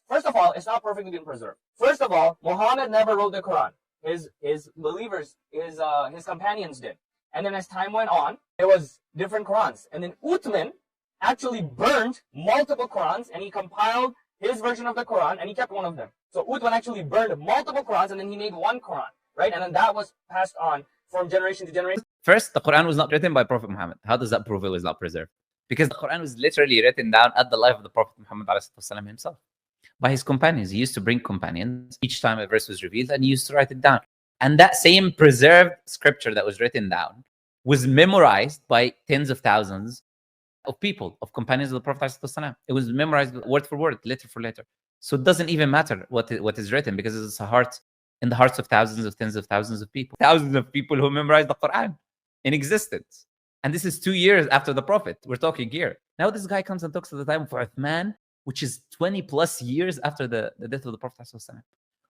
First of all, it's not perfectly been preserved. First of all, Muhammad never wrote the Quran. His believers, his companions did. And then as time went on, there was different Qurans. And then Uthman actually burned multiple Qurans, and he compiled his version of the Quran, and he kept one of them. So Uthman actually burned multiple Qurans, and then he made one Quran, right? And then that was passed on from generation to generation. First, the Quran was not written by Prophet Muhammad. How does that prove it was not preserved? Because the Quran was literally written down at the life of the Prophet Muhammad himself, by his companions. He used to bring companions each time a verse was revealed, and he used to write it down. And that same preserved scripture that was written down was memorized by tens of thousands of people, of companions of the Prophet ﷺ. It was memorized word for word, letter for letter. So it doesn't even matter what is written, because it's in the hearts of thousands of tens of thousands of people. Thousands of people who memorized the Quran in existence. And this is 2 years after the Prophet. We're talking here. Now this guy comes and talks at the time of Uthman, which is 20 plus years after the death of the Prophet ﷺ,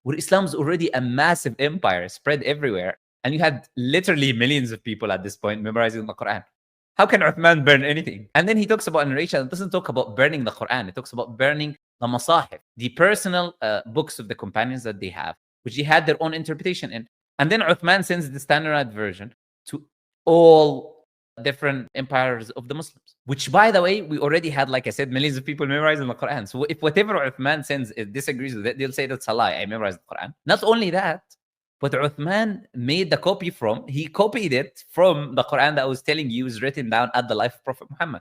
where Islam is already a massive empire spread everywhere. And you had literally millions of people at this point memorizing the Quran. How can Uthman burn anything? And then he talks about a narration. It doesn't talk about burning the Quran. It talks about burning the masahif, the personal books of the companions that they have, which they had their own interpretation in. And then Uthman sends the standardized version to all different empires of the Muslims, which, by the way, we already had, like I said, millions of people memorizing the Quran. So if whatever Uthman sends disagrees with it, they'll say that's a lie. I memorized the Quran. Not only that, but Uthman made the copy he copied it from the Quran that I was telling you was written down at the life of Prophet Muhammad.